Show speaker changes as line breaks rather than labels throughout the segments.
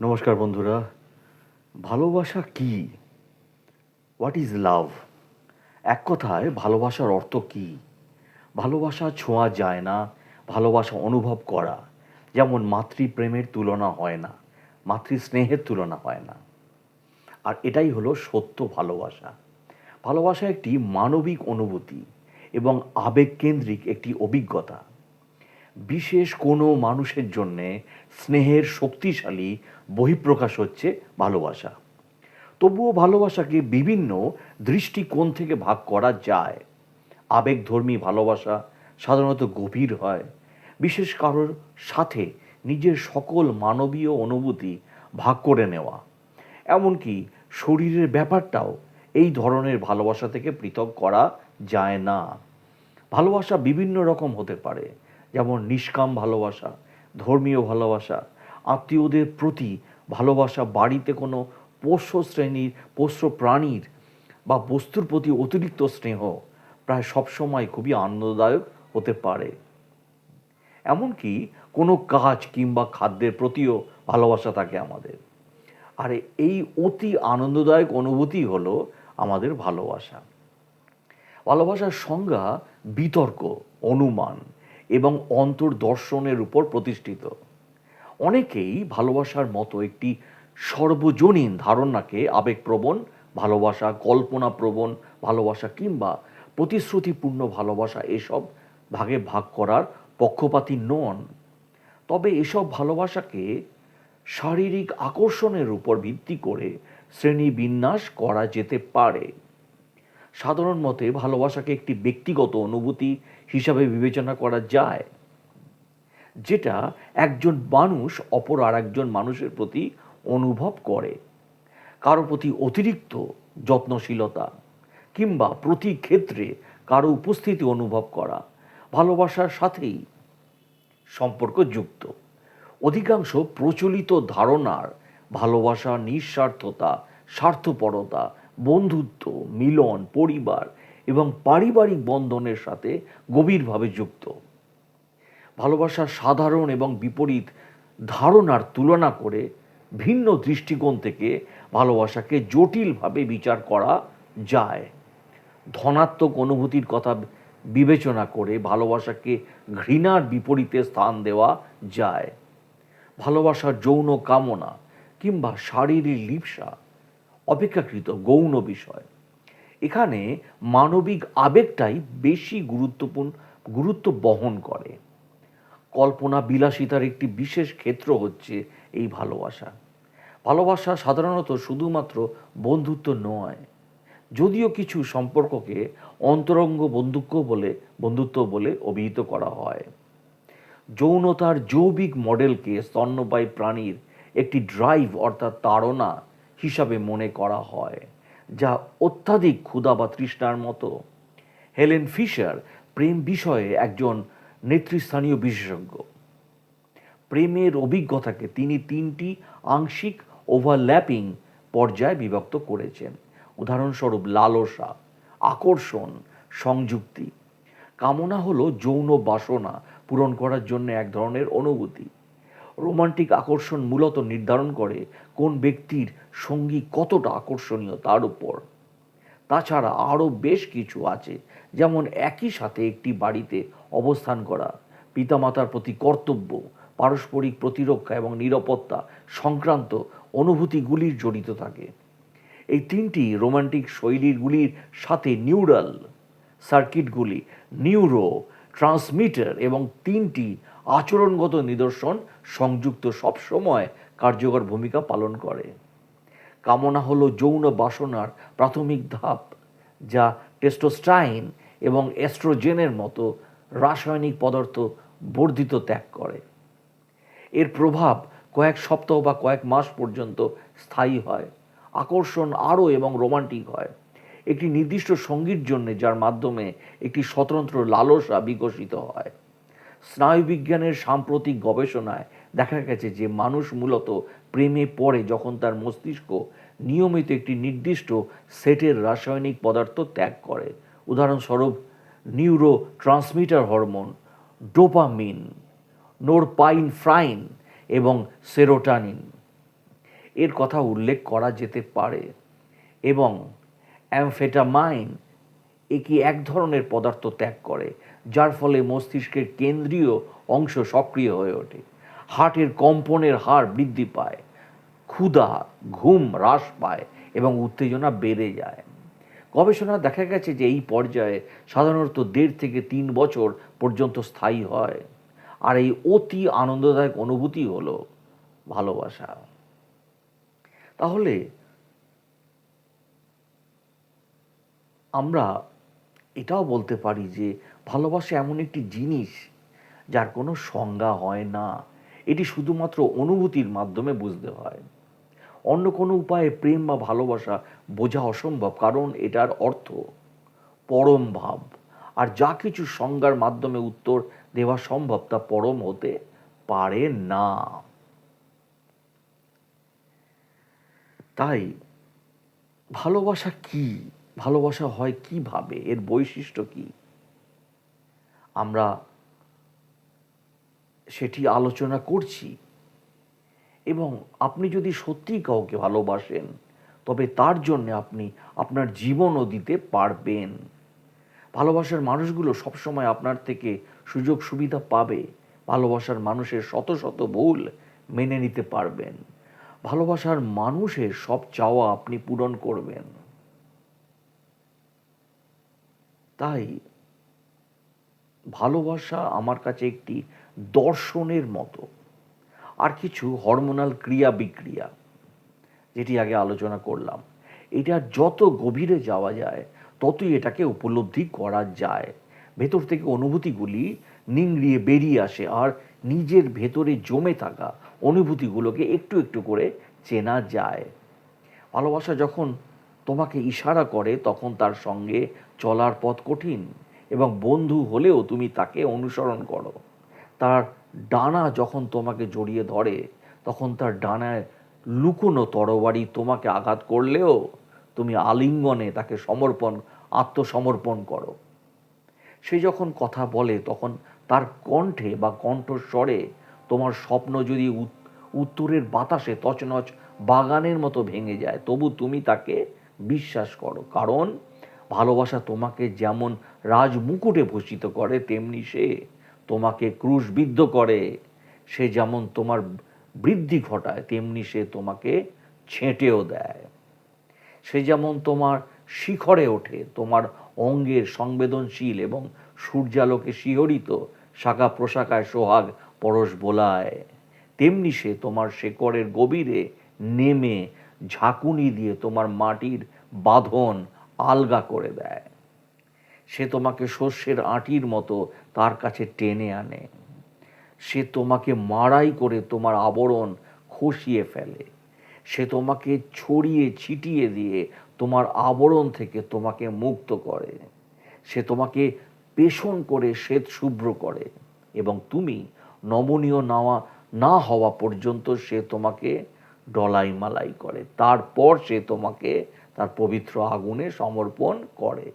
নমস্কার বন্ধুরা। ভালোবাসা কি? What is love? এক কথায় ভালোবাসার অর্থ কি? ভালোবাসা ছোঁয়া যায় না, ভালোবাসা অনুভব করা। যেমন মাতৃপ্রেমের তুলনা হয় না, মাতৃস্নেহের তুলনা হয় না। আর এটাই হলো সত্য ভালোবাসা। ভালোবাসা একটি মানবিক অনুভূতি এবং আবেগকেন্দ্রিক একটি অভিজ্ঞতা। বিশেষ কোনো মানুষের জন্যে স্নেহের শক্তিশালী বহিঃপ্রকাশ হচ্ছে ভালোবাসা। তবুও ভালোবাসাকে বিভিন্ন দৃষ্টিকোণ থেকে ভাগ করা যায়। আবেগধর্মী ভালোবাসা সাধারণত গভীর হয়, বিশেষ কারোর সাথে নিজের সকল মানবীয় অনুভূতি ভাগ করে নেওয়া। এমনকি শরীরের ব্যাপারটাও এই ধরনের ভালোবাসা থেকে পৃথক করা যায় না। ভালোবাসা বিভিন্ন রকম হতে পারে, যেমন নিষ্কাম ভালোবাসা, ধর্মীয় ভালোবাসা, আত্মীয়দের প্রতি ভালোবাসা, বাড়িতে কোনো পোষ্য শ্রেণীর পোষ্য প্রাণীর বা বস্তুর প্রতি অতিরিক্ত স্নেহ প্রায় সবসময় খুবই আনন্দদায়ক হতে পারে। এমনকি কোনো কাজ কিংবা খাদ্যের প্রতিও ভালোবাসা থাকে আমাদের। আর এই অতি আনন্দদায়ক অনুভূতি হলো আমাদের ভালোবাসা। ভালোবাসার সংজ্ঞা বিতর্ক, অনুমান এবং অন্তর্দর্শনের উপর প্রতিষ্ঠিত। অনেকেই ভালোবাসার মতো একটি সর্বজনীন ধারণাকে আবেগপ্রবণ ভালোবাসা, কল্পনাপ্রবণ ভালোবাসা কিংবা প্রতিশ্রুতিপূর্ণ ভালোবাসা এসব ভাগে ভাগ করার পক্ষপাতী নন। তবে এসব ভালোবাসাকে শারীরিক আকর্ষণের উপর ভিত্তি করে শ্রেণীবিন্যাস করা যেতে পারে। সাধারণ মতে ভালোবাসাকে একটি ব্যক্তিগত অনুভূতি হিসাবে বিবেচনা করা যায়, যেটা একজন মানুষ অপর আর একজন মানুষের প্রতি অনুভব করে। কারো প্রতি অতিরিক্ত যত্নশীলতা কিংবা প্রতি ক্ষেত্রে কারো উপস্থিতি অনুভব করা ভালোবাসার সাথেই সম্পর্কযুক্ত। অধিকাংশ প্রচলিত ধারণার ভালোবাসা নিঃস্বার্থতা, স্বার্থপরতা, বন্ধুত্ব, মিলন, পরিবার এবং পারিবারিক বন্ধনের সাথে গভীরভাবে যুক্ত। ভালোবাসার সাধারণ এবং বিপরীত ধারণার তুলনা করে ভিন্ন দৃষ্টিকোণ থেকে ভালোবাসাকে জটিলভাবে বিচার করা যায়। ধনাত্মক অনুভূতির কথা বিবেচনা করে ভালোবাসাকে ঘৃণার বিপরীতে স্থান দেওয়া যায়। ভালোবাসার যৌন কামনা কিংবা শারীরিক লিপ্সা অপেক্ষাকৃত গৌণ বিষয়। এখানে মানবিক আবেগটাই বেশি গুরুত্ব বহন করে। কল্পনা বিলাসিতার একটি বিশেষ ক্ষেত্র হচ্ছে এই ভালোবাসা। ভালোবাসা সাধারণত শুধুমাত্র বন্ধুত্ব নয়, যদিও কিছু সম্পর্ককে অন্তরঙ্গ বন্ধুত্ব বলে অভিহিত করা হয়। যৌনতার জৈবিক মডেলকে স্তন্যপায়ী প্রাণীর একটি ড্রাইভ অর্থাৎ তাড়না হিসাবে মনে করা হয়, যা অত্যাধিক ক্ষুধা বা তৃষ্ণার মতো। হেলেন ফিশার প্রেম বিষয়ে একজন নেতৃস্থানীয় বিশেষজ্ঞ। প্রেমের অভিজ্ঞতাকে তিনি তিনটি আংশিক ওভারল্যাপিং পর্যায়ে বিভক্ত করেছেন। উদাহরণস্বরূপ লালসা, আকর্ষণ, সংযুক্তি। কামনা হলো যৌন বাসনা পূরণ করার জন্য এক ধরনের অনুভূতি। রোমান্টিক আকর্ষণ মূলত নির্ধারণ করে কোন ব্যক্তির সঙ্গী কতটা আকর্ষণীয় তার উপর। তাছাড়া আরও বেশ কিছু আছে, যেমন একই সাথে একটি বাড়িতে অবস্থান করা, পিতামাতার প্রতি কর্তব্য, পারস্পরিক প্রতিরক্ষা এবং নিরাপত্তা সংক্রান্ত অনুভূতিগুলির জড়িত থাকে। এই তিনটি রোমান্টিক শৈলীগুলির সাথে নিউরাল সার্কিটগুলি, নিউরো ট্রান্সমিটার এবং তিনটি আচরণগত নিদর্শন সংযুক্ত সবসময় কার্যকর ভূমিকা পালন করে। কামনা হলো যৌন বাসনার প্রাথমিক ধাপ, যা টেস্টোস্টেরন এবং এস্ট্রোজেনের মতো রাসায়নিক পদার্থ বর্ধিত ত্যাগ করে। এর প্রভাব কয়েক সপ্তাহ বা কয়েক মাস পর্যন্ত স্থায়ী হয়। আকর্ষণ আরও এবং রোমান্টিক হয় একটি নির্দিষ্ট সঙ্গীর জন্য, যার মাধ্যমে একটি স্বতন্ত্র লালসা বিকশিত হয়। স্নায়ুবিজ্ঞানের সাম্প্রতিক গবেষণায় দেখা গেছে যে মানুষ মূলত প্রেমে পড়ে যখন তার মস্তিষ্ক নিয়মিত একটি নির্দিষ্ট সেটের রাসায়নিক পদার্থ ত্যাগ করে। উদাহরণস্বরূপ neuro transmitter hormone, dopamine, norepinephrine এবং সেরোটোনিন। এর কথা উল্লেখ করা যেতে পারে। এবং অ্যামফেটামাইন একে এক ধরনের পদার্থ ত্যাগ করে, যার ফলে মস্তিষ্কের কেন্দ্রীয় অংশ সক্রিয় হয়ে ওঠে, হার্টের কম্পনের হার বৃদ্ধি পায়, ক্ষুধা, ঘুম হ্রাস পায় এবং উত্তেজনা বেড়ে যায়। গবেষণা দেখা গেছে যে এই পর্যায়ে সাধারণত 1.5 থেকে 3 বছর পর্যন্ত স্থায়ী হয়। আর এই অতি আনন্দদায়ক অনুভূতি হলো ভালোবাসা। তাহলে আমরা এটাও বলতে পারি যে ভালোবাসা এমন একটি জিনিস যার কোনো সংজ্ঞা হয় না। এটি শুধুমাত্র অনুভূতির মাধ্যমে বুঝতে হয়। অন্য কোনো উপায়ে প্রেম বা ভালোবাসা বোঝা অসম্ভব, কারণ এটার অর্থ পরম ভাব। আর যা কিছু সংজ্ঞার মাধ্যমে উত্তর দেওয়া সম্ভব তা পরম হতে পারে না। তাই ভালোবাসা কি, ভালোবাসা হয় কিভাবে, এর বৈশিষ্ট্য কি, আমরা সেটি আলোচনা করছি। এবং আপনি যদি সত্যিই কাউকে ভালোবাসেন, তবে তার জন্যে আপনি আপনার জীবনও দিতে পারবেন। ভালোবাসার মানুষগুলো সবসময় আপনার থেকে সুযোগ সুবিধা পাবে। ভালোবাসার মানুষের শত শত ভুল মেনে নিতে পারবেন। ভালোবাসার মানুষের সব চাওয়া আপনি পূরণ করবেন। তাই ভালোবাসা আমার কাছে একটি দর্শনের মতো, আর কিছু হরমোনাল ক্রিয়া বিক্রিয়া, যেটি আগে আলোচনা করলাম। এটা যত গভীরে যাওয়া যায় ততই এটাকে উপলব্ধি করা যায়। ভেতর থেকে অনুভূতিগুলি নিংড়িয়ে বেরিয়ে আসে, আর নিজের ভেতরে জমে থাকা অনুভূতিগুলোকে একটু একটু করে চেনা যায়। ভালোবাসা যখন তোমাকে ইশারা করে তখন তার সঙ্গে চলার পথ কঠিন, এবং বন্ধু হলেও তুমি তাকে অনুসরণ করো। তার ডানা যখন তোমাকে জড়িয়ে ধরে তখন তার ডানায় লুকোনো তরবারি তোমাকে আঘাত করলেও তুমি আলিঙ্গনে তাকে আত্মসমর্পণ করো। সে যখন কথা বলে তখন তার কণ্ঠে বা কণ্ঠস্বরে তোমার স্বপ্ন যদি উত্তরের বাতাসে তছনছ বাগানের মতো ভেঙে যায়, তবু তুমি তাকে বিশ্বাস করো। কারণ ভালোবাসা তোমাকে যেমন রাজমুকুটে ভূষিত করে, তেমনি সে তোমাকে ক্রুশবিদ্ধ করে। সে যেমন তোমার বৃদ্ধি ঘটায়, তেমনি সে তোমাকে ছেঁটেও দেয়। সে যেমন তোমার শিখরে ওঠে, তোমার অঙ্গের সংবেদনশীল এবং সূর্যালোকে শিহরিত শাখা প্রশাখায় সোহাগ পরশ বোলায়, তেমনি সে তোমার শেকড়ের গভীরে নেমে ঝাঁকুনি দিয়ে তোমার মাটির বাঁধন আলগা করে দেয়। সে তোমাকে শস্যের আঁটির মতো তার কাছে টেনে আনে। সে তোমাকে মাড়াই করে তোমার আবরণ খসিয়ে ফেলে। সে তোমাকে ছড়িয়ে ছিটিয়ে দিয়ে তোমার আবরণ থেকে তোমাকে মুক্ত করে। সে তোমাকে পেষণ করে শ্বেত শুভ্র করে, এবং তুমি নমনীয় না হওয়া পর্যন্ত সে তোমাকে ডলাই মালাই করে। তারপর সে তোমাকে তার পবিত্র আগুনে সমর্পণ করে।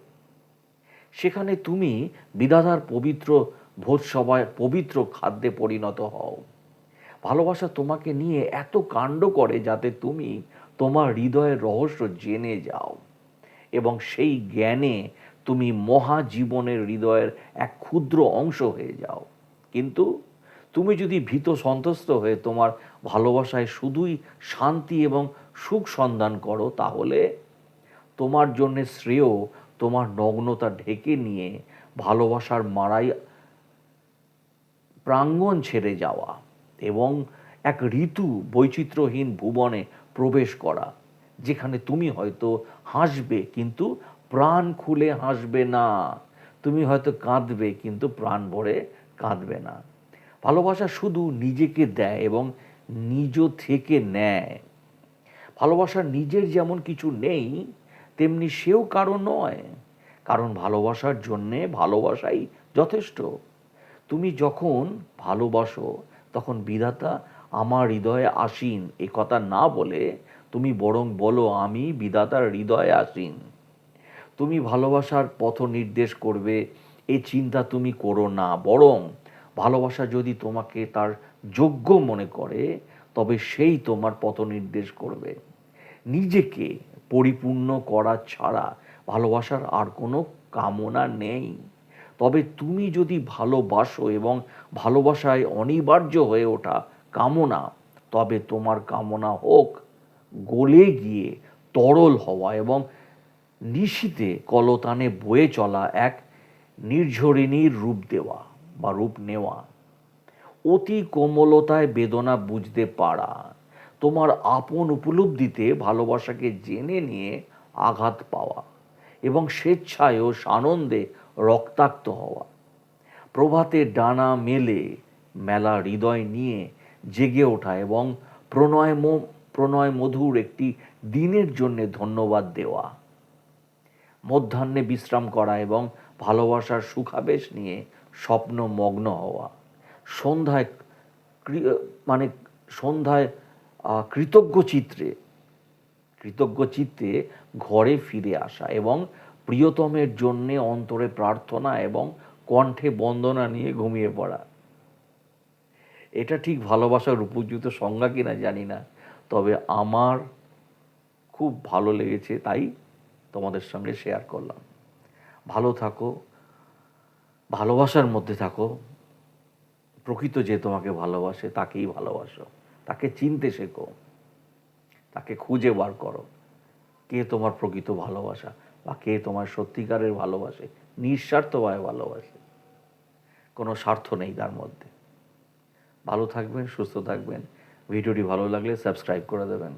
সেখানে তুমি বিধাতার পবিত্র ভোজসভায় পবিত্র খাদ্যে পরিণত হও। ভালোবাসা তোমাকে নিয়ে এত কাণ্ড করে যাতে তুমি তোমার হৃদয়ের রহস্য জেনে যাও, এবং সেই জ্ঞানে তুমি মহাজীবনের হৃদয়ের এক ক্ষুদ্র অংশ হয়ে যাও। কিন্তু তুমি যদি ভীত সন্ত্রস্ত হয়ে তোমার ভালোবাসায় শুধুই শান্তি এবং সুখ সন্ধান করো, তাহলে তোমার জন্যে শ্রেয় তোমার নগ্নতা ঢেকে নিয়ে ভালোবাসার মারাই প্রাঙ্গণ ছেড়ে যাওয়া, এবং এক ঋতু বৈচিত্র্যহীন ভুবনে প্রবেশ করা, যেখানে তুমি হয়তো হাসবে কিন্তু প্রাণ খুলে হাসবে না। তুমি হয়তো কাঁদবে কিন্তু প্রাণ ভরে কাঁদবে না। ভালোবাসা শুধু নিজেকে দেয় এবং নিজ থেকে নেয়। ভালোবাসার নিজের যেমন কিছু নেই, তেমনি সেও কারো নয়। কারণ ভালোবাসার জন্যে ভালোবাসাই যথেষ্ট। তুমি যখন ভালোবাসো তখন বিধাতা আমার হৃদয়ে আসীন এ কথা না বলে তুমি বরং বলো, আমি বিধাতার হৃদয়ে আসীন। তুমি ভালোবাসার পথ নির্দেশ করবে এ চিন্তা তুমি করো না, বরং ভালোবাসা যদি তোমাকে তার যোগ্য মনে করে তবে সেই তোমার পথ নির্দেশ করবে। নিজেকে পরিপূর্ণ করা ছাড়া ভালোবাসার আর কোনো কামনা নেই। তবে তুমি যদি ভালোবাসো এবং ভালোবাসায় অনিবার্য হয়ে ওঠা কামনা, তবে তোমার কামনা হোক গলে গিয়ে তরল হওয়া এবং নিশীথে কলতানে বয়ে চলা এক নির্ঝরিণীর রূপ দেওয়া বা রূপ নেওয়া। অতি কোমলতায় বেদনা বুঝতে পারা, তোমার আপন উপলব্ধিতে ভালোবাসাকে জেনে নিয়ে আঘাত পাওয়া এবং স্বেচ্ছায় ও সানন্দে রক্তাক্ত হওয়া। প্রভাতে ডানা মেলে মেলা হৃদয় নিয়ে জেগে ওঠা এবং প্রণয় মধুর একটি দিনের জন্যে ধন্যবাদ দেওয়া। মধ্যাহ্নে বিশ্রাম করা এবং ভালোবাসার সুখাবেশ নিয়ে স্বপ্নমগ্ন হওয়া। সন্ধ্যায় মানে সন্ধ্যায় কৃতজ্ঞ চিত্তে ঘরে ফিরে আসা এবং প্রিয়তমের জন্যে অন্তরে প্রার্থনা এবং কণ্ঠে বন্দনা নিয়ে ঘুমিয়ে পড়া। এটা ঠিক ভালোবাসার উপযুক্ত সংজ্ঞা কিনা জানি না, তবে আমার খুব ভালো লেগেছে, তাই তোমাদের সঙ্গে শেয়ার করলাম। ভালো থাকো, ভালোবাসার মধ্যে থাকো। প্রকৃত যে তোমাকে ভালোবাসে তাকেই ভালোবাসো, তাকে চিনতে শেখো, তাকে খুঁজে বার করো কে তোমার প্রকৃত ভালোবাসা বা কে তোমার সত্যিকারের ভালোবাসে, নিঃস্বার্থভাবে ভালোবাসে, কোনো স্বার্থ নেই তার মধ্যে। ভালো থাকবেন, সুস্থ থাকবেন। ভিডিওটি ভালো লাগলে সাবস্ক্রাইব করে দেবেন।